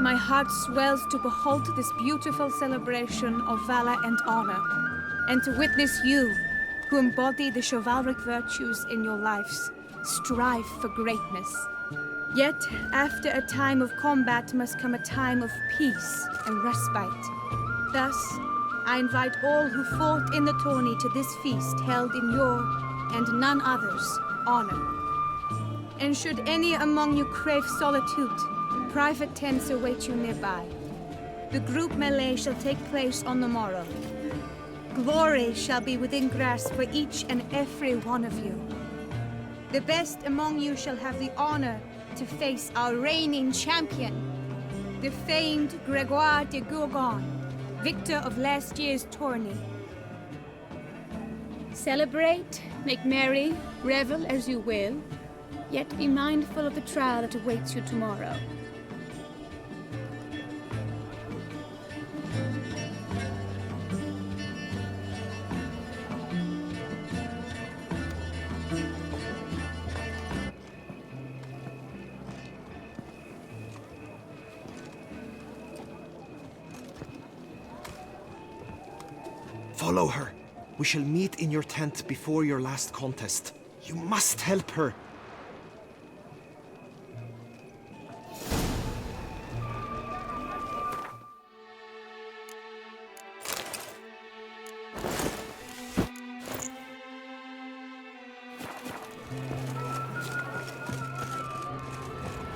my heart swells to behold this beautiful celebration of valor and honor, and to witness you, who embody the chivalric virtues in your lives, strive for greatness. Yet, after a time of combat must come a time of peace and respite. Thus, I invite all who fought in the tourney to this feast held in your, and none other's, honor. And should any among you crave solitude, private tents await you nearby. The group melee shall take place on the morrow. Glory shall be within grasp for each and every one of you. The best among you shall have the honor to face our reigning champion, the famed Gregoire de Gourgon, victor of last year's tourney. Celebrate, make merry, revel as you will, yet be mindful of the trial that awaits you tomorrow. Follow her. We shall meet in your tent before your last contest. You must help her.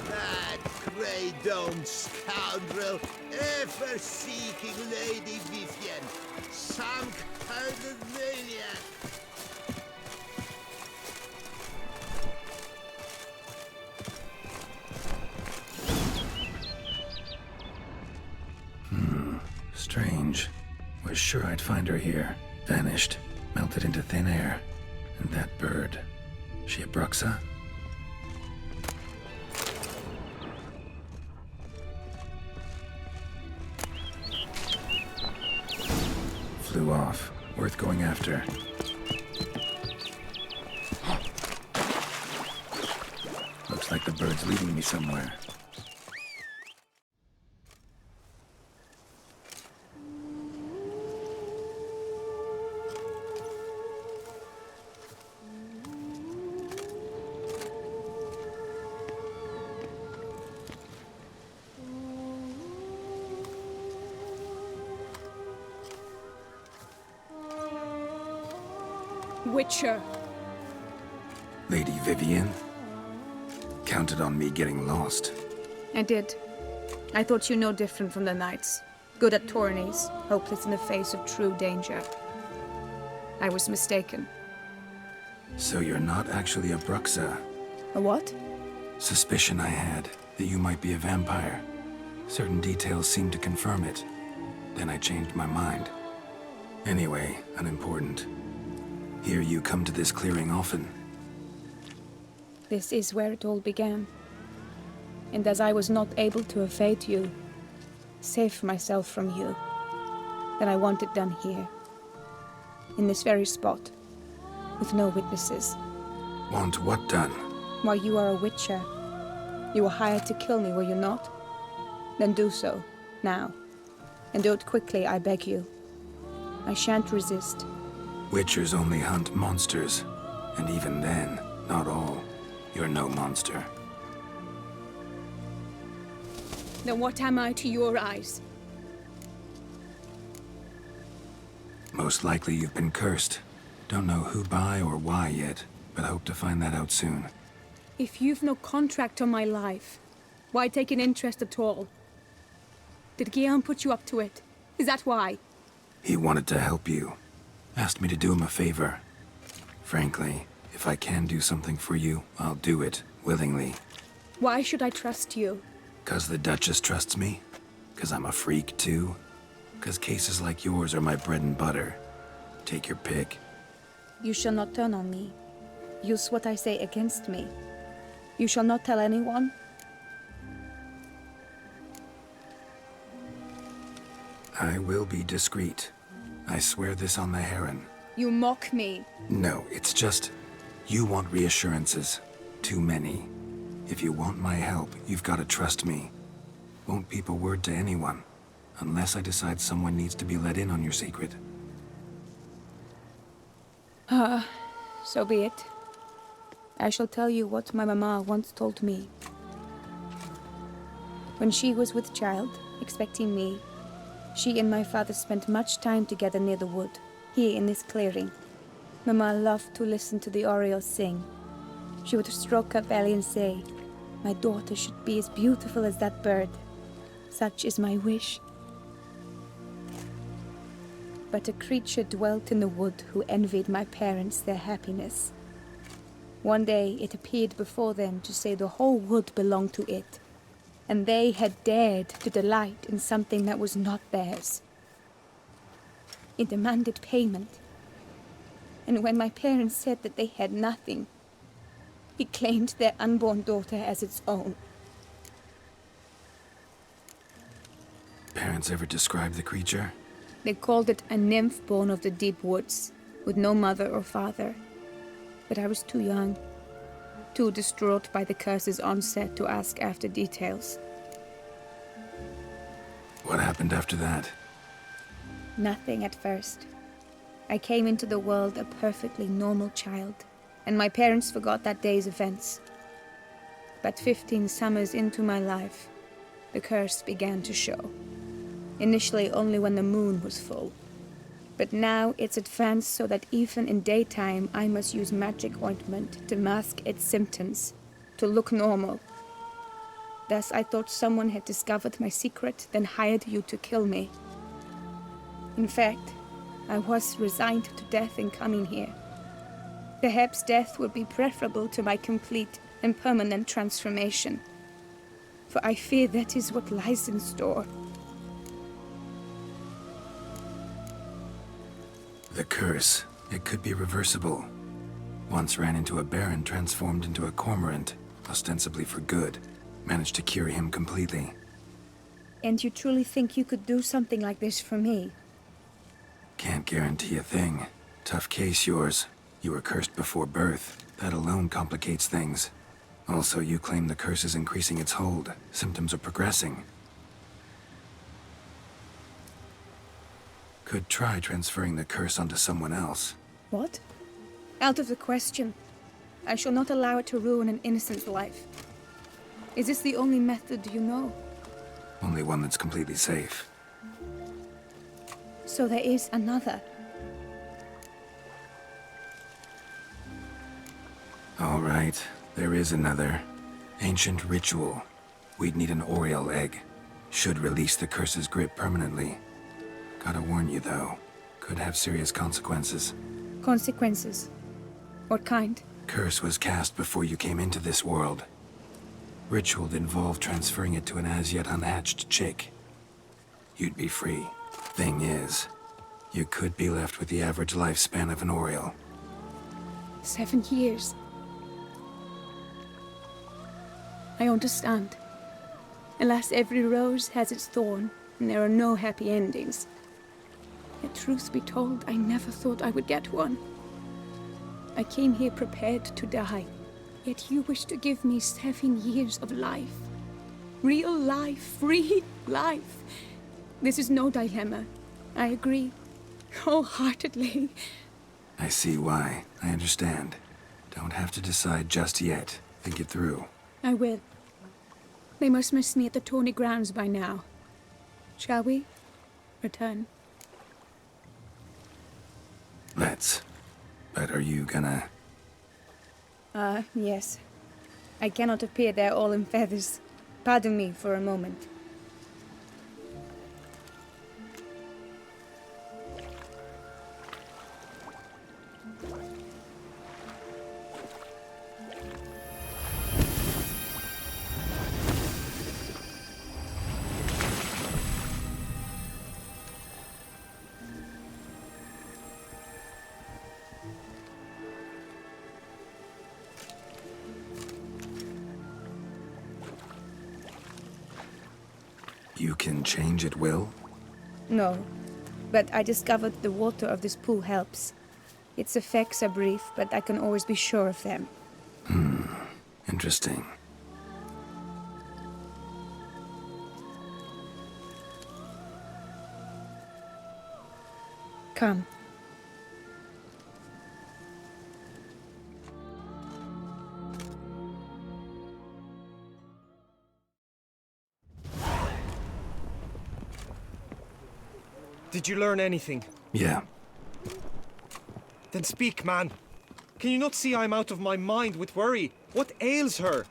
That grey-domed scoundrel, ever seeking Lady Vivienne, some kind of maniac. Strange. Was sure I'd find her here. Vanished. Melted into thin air. And that bird. She a Bruxa? Flew off. Worth going after. Looks like the bird's leading me somewhere. Witcher. Lady Vivienne? Counted on me getting lost. I did. I thought you no different from the knights. Good at tourneys, hopeless in the face of true danger. I was mistaken. So you're not actually a Bruxa? A what? Suspicion I had, that you might be a vampire. Certain details seemed to confirm it. Then I changed my mind. Anyway, unimportant. Hear you come to this clearing often. This is where it all began. And as I was not able to evade you, save myself from you, then I want it done here. In this very spot. With no witnesses. Want what done? Why, you are a witcher. You were hired to kill me, were you not? Then do so, now. And do it quickly, I beg you. I shan't resist. Witchers only hunt monsters. And even then, not all. You're no monster. Then what am I to your eyes? Most likely you've been cursed. Don't know who by or why yet, but hope to find that out soon. If you've no contract on my life, why take an interest at all? Did Guillaume put you up to it? Is that why? He wanted to help you. Asked me to do him a favor. Frankly, if I can do something for you, I'll do it, willingly. Why should I trust you? 'Cause the Duchess trusts me? 'Cause I'm a freak, too? 'Cause cases like yours are my bread and butter? Take your pick. You shall not turn on me. Use what I say against me. You shall not tell anyone? I will be discreet. I swear this on the Heron. You mock me. No, it's just... You want reassurances. Too many. If you want my help, you've got to trust me. Won't peep a word to anyone, unless I decide someone needs to be let in on your secret. So be it. I shall tell you what my mama once told me. When she was with child, expecting me, she and my father spent much time together near the wood, here in this clearing. Mama loved to listen to the orioles sing. She would stroke her belly and say, "My daughter should be as beautiful as that bird. Such is my wish." But a creature dwelt in the wood who envied my parents their happiness. One day it appeared before them to say the whole wood belonged to it, and they had dared to delight in something that was not theirs. It demanded payment, and when my parents said that they had nothing, it claimed their unborn daughter as its own. Parents ever describe the creature? They called it a nymph born of the deep woods, with no mother or father. But I was too young, too distraught by the curse's onset to ask after details. What happened after that? Nothing at first. I came into the world a perfectly normal child, and my parents forgot that day's events. But 15 summers into my life, the curse began to show. Initially only when the moon was full. But now it's advanced so that even in daytime I must use magic ointment to mask its symptoms, to look normal. Thus I thought someone had discovered my secret, then hired you to kill me. In fact, I was resigned to death in coming here. Perhaps death would be preferable to my complete and permanent transformation. For I fear that is what lies in store. The curse. It could be reversible. Once ran into a baron transformed into a cormorant, ostensibly for good. Managed to cure him completely. And you truly think you could do something like this for me? Can't guarantee a thing. Tough case, yours. You were cursed before birth. That alone complicates things. Also, you claim the curse is increasing its hold. Symptoms are progressing. Could try transferring the curse onto someone else. What? Out of the question. I shall not allow it to ruin an innocent's life. Is this the only method you know? Only one that's completely safe. So there is another. All right, there is another. Ancient ritual. We'd need an Oriole egg. Should release the curse's grip permanently. Gotta warn you, though. Could have serious consequences. Consequences? What kind? Curse was cast before you came into this world. Ritual involved transferring it to an as-yet unhatched chick. You'd be free. Thing is, you could be left with the average lifespan of an Oriole. 7 years. I understand. Alas, every rose has its thorn, and there are no happy endings. Yet truth be told, I never thought I would get one. I came here prepared to die, yet you wish to give me 7 years of life. Real life, free life. This is no dilemma. I agree, wholeheartedly. I see why. I understand. Don't have to decide just yet. Think it through. I will. They must miss me at the Tawny Grounds by now. Shall we? Return. Let's. But are you gonna... Yes. I cannot appear there all in feathers. Pardon me for a moment. You can change at will? No, but I discovered the water of this pool helps. Its effects are brief, but I can always be sure of them. Interesting. Come. Did you learn anything? Yeah. Then speak, man. Can you not see I'm out of my mind with worry? What ails her?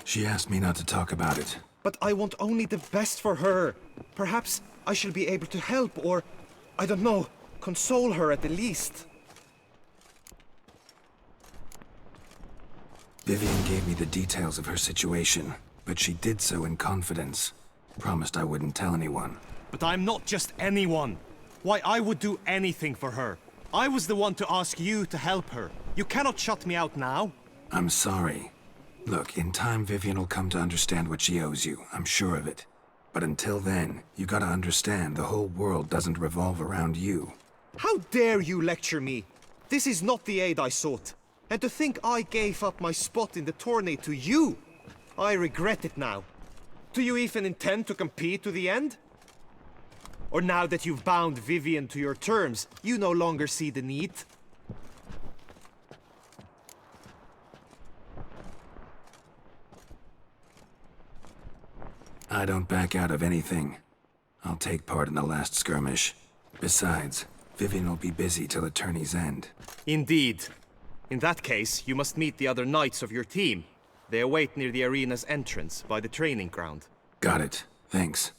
She asked me not to talk about it. But I want only the best for her. Perhaps I shall be able to help or, I don't know, console her at the least. Vivian gave me the details of her situation, but she did so in confidence. Promised I wouldn't tell anyone. But I'm not just anyone. Why, I would do anything for her. I was the one to ask you to help her. You cannot shut me out now. I'm sorry. Look, in time Vivian will come to understand what she owes you, I'm sure of it. But until then, you gotta understand the whole world doesn't revolve around you. How dare you lecture me? This is not the aid I sought. And to think I gave up my spot in the tourney to you! I regret it now. Do you even intend to compete to the end? Or now that you've bound Vivian to your terms, you no longer see the need? I don't back out of anything. I'll take part in the last skirmish. Besides, Vivian will be busy till the tourney's end. Indeed. In that case, you must meet the other knights of your team. They await near the arena's entrance, by the training ground. Got it. Thanks.